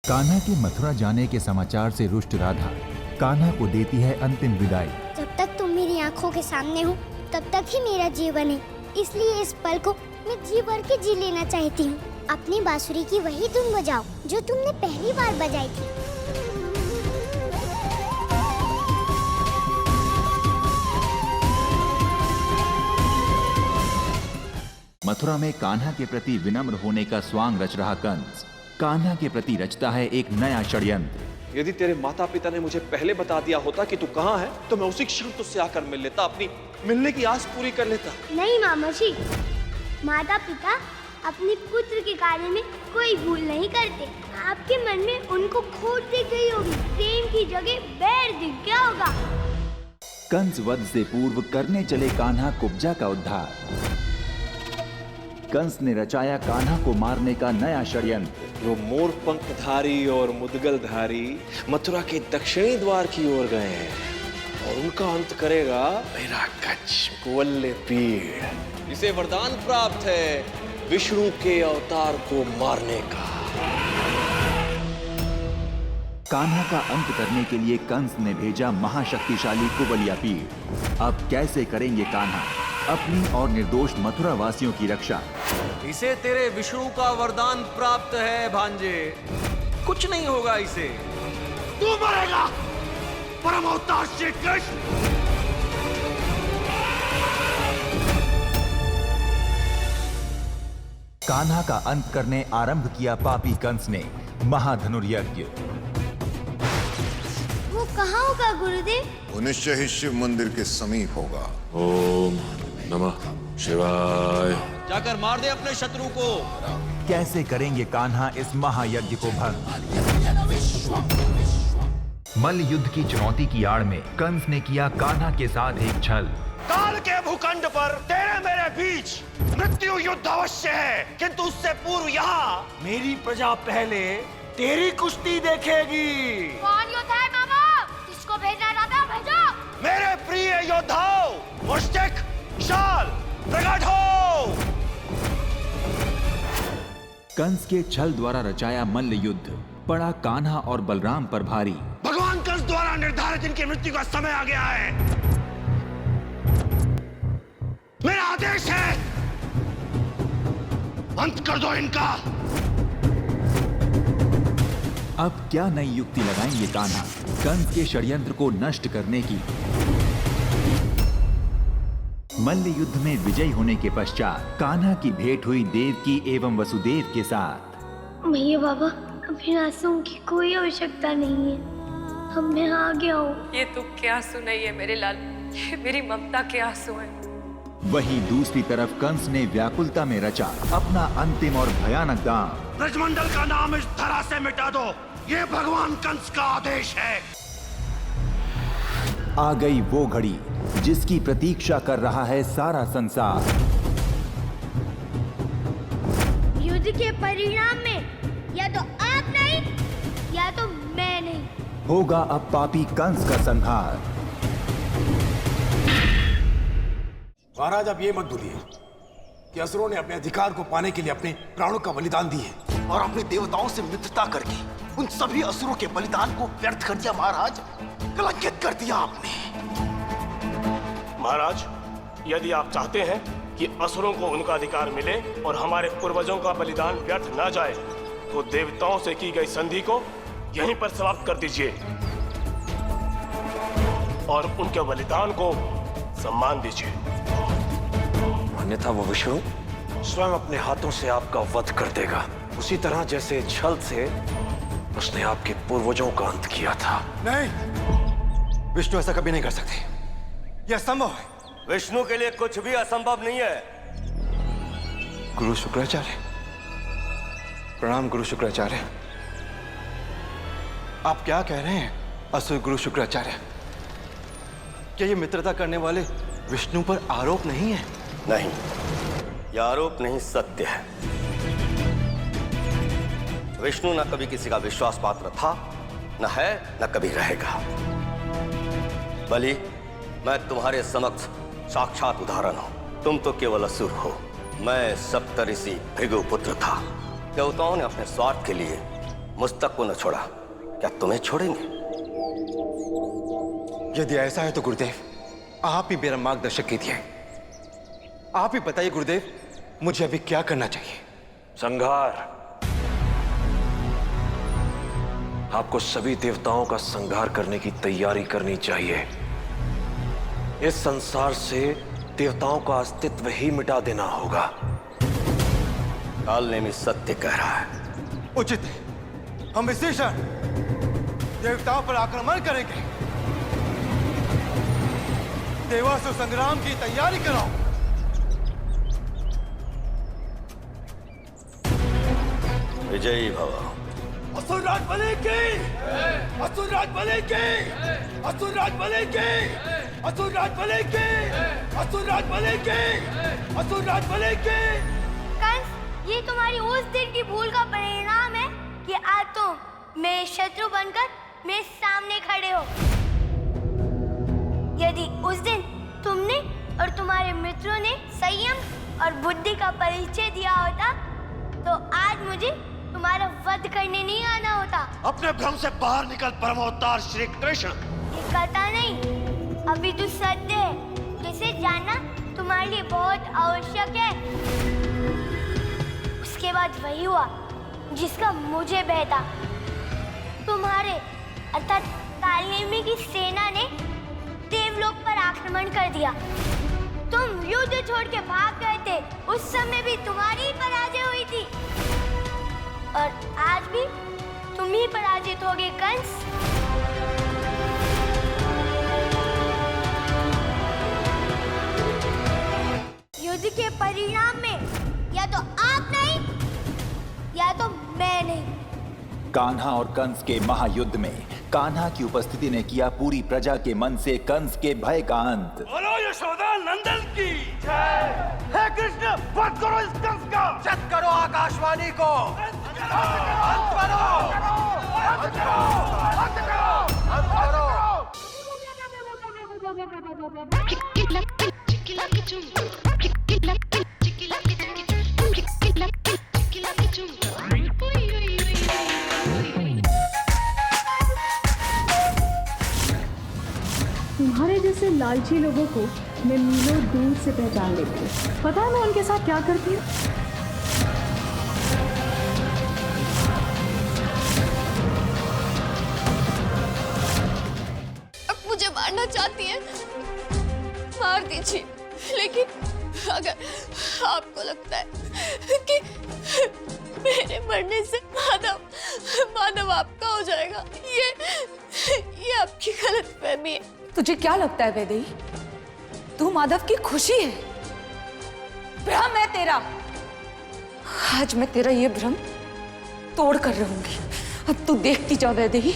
कान्हा के मथुरा जाने के समाचार से रुष्ट राधा कान्हा को देती है अंतिम विदाई। जब तक तुम मेरी आंखों के सामने हो तब तक ही मेरा जीवन है, इसलिए इस पल को मैं जी भर के जी लेना चाहती हूँ। अपनी बांसुरी की वही धुन बजाओ जो तुमने पहली बार बजाई थी। मथुरा में कान्हा के प्रति विनम्र होने का स्वांग रच रहा कंस कान्हा के प्रति रचता है एक नया षड्यंत्र। यदि तेरे माता पिता ने मुझे पहले बता दिया होता कि तू कहाँ है तो मैं उसी क्षण तुझसे आकर मिल लेता, अपनी मिलने की आस पूरी कर लेता। नहीं मामा जी, माता पिता अपने पुत्र के कार्य में कोई भूल नहीं करते। आपके मन में उनको खोट दिख गई होगी, प्रेम की जगह बैर दिख गया होगा। कंस वध से पूर्व करने चले कान्हा कुब्जा का उद्धार। कंस ने रचाया कान्हा को मारने का नया षड्यंत्र। वो मोर पंखधारी और मुदगलधारी मथुरा के दक्षिणी द्वार की ओर गए हैं और उनका अंत करेगा मेरा कच्छ कुवल्ले पीड़। इसे वरदान प्राप्त है विष्णु के अवतार को मारने का। कान्हा का अंत करने के लिए कंस ने भेजा महाशक्तिशाली कुवलिया पीड़। अब कैसे करेंगे कान्हा अपनी और निर्दोष मथुरा वासियों की रक्षा? इसे तेरे विष्णु का वरदान प्राप्त है भांजे, कुछ नहीं होगा इसे। तू मरेगा परम अवतार श्री कृष्ण। कान्हा का अंत करने आरंभ किया पापी कंस ने महाधनुर्यज्ञ। वो कहाँ होगा गुरुदेव? वो निश्चय ही शिव मंदिर के समीप होगा। ओम नमः शिवाय। जाकर मार दे अपने शत्रु को। कैसे करेंगे कान्हा इस महायज्ञ को भंग? मल्ल युद्ध की चुनौती की आड़ में कंस ने किया कान्हा के साथ एक छल। काल के भूखंड पर तेरे मेरे बीच मृत्यु युद्ध अवश्य है, किंतु उससे पूर्व यहाँ मेरी प्रजा पहले तेरी कुश्ती देखेगी। कौन योद्धा है मामा? किसको भेजना चाहते हो? भेजो। मेरे प्रिय योद्धाओं, मुष्टिक, शाल, प्रकट हो। कंस के छल द्वारा रचाया मल्ल युद्ध पड़ा कान्हा और बलराम पर भारी। भगवान कंस द्वारा निर्धारित इनकी मृत्यु का समय आ गया है। मेरा आदेश है, अंत कर दो इनका। अब क्या नई युक्ति लगाएंगे कान्हा कंस के षड्यंत्र को नष्ट करने की? मल्ल युद्ध में विजयी होने के पश्चात कान्हा की भेंट हुई देवकी एवं वसुदेव के साथ। भैया बाबा, अभी आंसुओं की कोई आवश्यकता नहीं है, अब मैं आ गया हूँ। ये तू क्या सुनाई है मेरे लाल, ये मेरी ममता के आंसू हैं। वहीं दूसरी तरफ कंस ने व्याकुलता में रचा अपना अंतिम और भयानक दांव। ब्रजमंडल का नाम इस धरा से मिटा दो, ये भगवान कंस का आदेश है। आ गई वो घड़ी जिसकी प्रतीक्षा कर रहा है सारा संसार। युद्ध के परिणाम में या तो आप नहीं या तो मैं नहीं। होगा अब पापी कंस का संहार। महाराज, आप ये मत भूलिए कि असुरों ने अपने अधिकार को पाने के लिए अपने प्राणों का बलिदान दिए और अपने देवताओं से मित्रता करके उन सभी असुरों के बलिदान को व्यर्थ कर दिया। महाराज, कलंकित कर दिया आपने। महाराज, यदि आप चाहते हैं कि असुरों को उनका अधिकार मिले और हमारे पूर्वजों का बलिदान व्यर्थ न जाए, तो देवताओं से की गई संधि को यहीं पर समाप्त कर दीजिए और उनके बलिदान को सम्मान दीजिए। अन्यथा वो विष्णु स्वयं अपने हाथों से आपका वध कर देगा, उसी तरह जैसे छल से उसने आपके पूर्वजों का अंत किया था। नहीं, विष्णु ऐसा कभी नहीं कर सकते, यह असंभव है। विष्णु के लिए कुछ भी असंभव नहीं है। गुरु शुक्राचार्य, प्रणाम गुरु शुक्राचार्य। आप क्या कह रहे हैं असुर गुरु शुक्राचार्य? क्या ये मित्रता करने वाले विष्णु पर आरोप नहीं है? नहीं, यह आरोप नहीं, सत्य है। विष्णु न कभी किसी का विश्वास पात्र था, न है, न कभी रहेगा। बलि, मैं तुम्हारे समक्ष साक्षात उदाहरण हूं। तुम तो केवल असुर हो, मैं सप्तऋषि भृगु पुत्र था। देवताओं ने अपने स्वार्थ के लिए मुस्तक को न छोड़ा, क्या तुम्हें छोड़ेंगे? यदि ऐसा है तो गुरुदेव, आप ही मेरा मार्गदर्शक कीजिए। आप ही बताइए गुरुदेव, मुझे अभी क्या करना चाहिए? संघार। आपको सभी देवताओं का संघार करने की तैयारी करनी चाहिए। इस संसार से देवताओं का अस्तित्व ही मिटा देना होगा। काल नेमी सत्य कह रहा है। उचित है, हम इसी क्षण देवताओं पर आक्रमण करेंगे। देवासुर संग्राम की तैयारी करो। विजयी भव। असुरराज बलि की, असुरराज बलि की, असुरराज बलि की, असुरराज बलि की, असुरराज बलि की, असुरराज बलि की। कंस, ये तुम्हारी उस दिन की भूल का परिणाम है कि आज तुम मेरे शत्रु बनकर मेरे सामने खड़े हो। यदि उस दिन तुमने और तुम्हारे मित्रों ने संयम और बुद्धि का परिचय दिया होता तो आज मुझे तुम्हारा वध करने नहीं आना होता। अपने भ्रम से बाहर निकल परमोत्तार श्री कृष्ण। ये कथा नहीं, अभी तो सत्य है जिसे जानना तुम्हारे लिए बहुत आवश्यक है। उसके बाद वही हुआ जिसका मुझे भय था। तुम्हारे अर्थात कालनेमी की सेना ने देवलोक पर आक्रमण कर दिया। तुम युद्ध छोड़ के भाग गए थे, उस समय भी तुम्हारी पराजय हुई थी और आज भी तुम ही पराजित होगे कंस। युद्ध के परिणाम में या तो आप नहीं या तो मैं नहीं। कान्हा और कंस के महायुद्ध में कान्हा की उपस्थिति ने किया पूरी प्रजा के मन से कंस के भय का अंत। बोलो यशोदा नंदन की जय। हे कृष्ण, वध करो इस कंस का। जद करो आकाशवाणी को। अंत करो, अंत करो, अंत करो, अंत करो। तुम्हारे जैसे लालची लोगों को मैं मीलों दूर से पहचान लेती हूँ। पता है मैं उनके साथ क्या करती हूँ? अब मुझे मारना चाहती है, मार दीजिए, लेकिन अगर आपको लगता है कि मेरे मरने से माधव आपका हो जाएगा, ये आपकी गलतफहमी है। तुझे क्या लगता है वैदेही, तू माधव की खुशी है? भ्रम है तेरा। आज मैं तेरा ये भ्रम तोड़ कर रहूंगी। अब तू देखती जा वैदेही,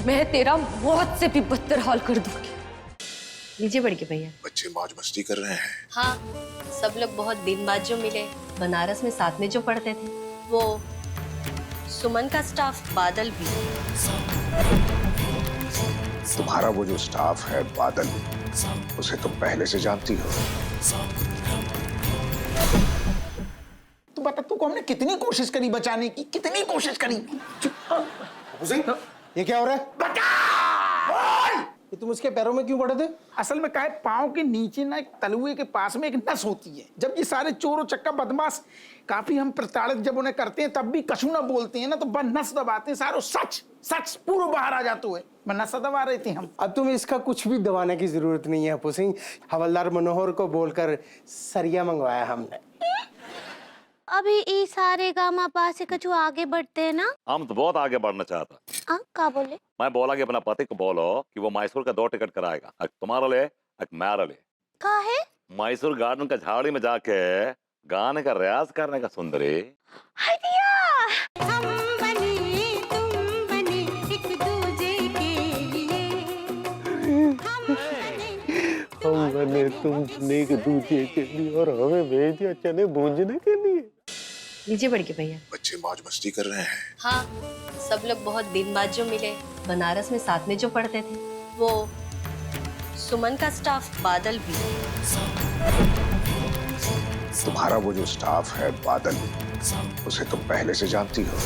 मैं तेरा मौत से भी बदतर हाल कर दूंगी। लीजिए बड़के भैया। बच्चे मौज मस्ती कर रहे हैं। हाँ, सब लोग बहुत दिन बाद जो मिले, बनारस में साथ में जो पढ़ते थे, वो सुमन का स्टाफ बादल भी। तुम्हारा वो जो स्टाफ है बादल, उसे तुम पहले से जानती हो। तू बता, तू को हमने कितनी कोशिश करी बचाने की, कितनी कोशिश करी। ये क्या हो रहा है? बता! ये तुम उसके पैरों में क्यों पड़े थे? असल में क्या है, पाँव के नीचे ना एक तलुए के पास में एक नस होती है। जब ये सारे चोर और चक्का बदमाश काफी हम प्रताड़ित जब उन्हें करते हैं, तब भी कछु ना बोलते हैं ना, तो बस नस दबाते हैं, सारो सच सच पूरा बाहर आ जाता है। मैं नस दबा रहे थे हम। अब तुम्हें इसका कुछ भी दबाने की जरूरत नहीं है अपू सिंह। हवलदार मनोहर को बोलकर सरिया मंगवाया हमने। अभी ई सारे गामा से कछु आगे बढ़ते हैं ना। हम तो बहुत आगे बढ़ना चाहता। क्या बोले? मैं बोला कि अपना पति को बोलो कि वो मैसूर का 2 टिकट कराएगा, एक तुम्हारा ले, एक मेरा ले। का है? मैसूर गार्डन का झाड़ी में जाके गाने का रियाज करने का सुंदरी। हम बने तुम बने एक दूजे के लिए। हम बने तुम बने एक दूजे के लिए और हमें भेज दिया चने भूंजने के लिए। लीजिए बड़के भैया। बच्चे मौज मस्ती कर रहे हैं। हाँ, सब लोग बहुत दिन बाद जो मिले, बनारस में साथ में जो पढ़ते थे, वो सुमन का स्टाफ बादल भी। तुम्हारा वो जो स्टाफ है बादल, उसे तुम पहले से जानती हो।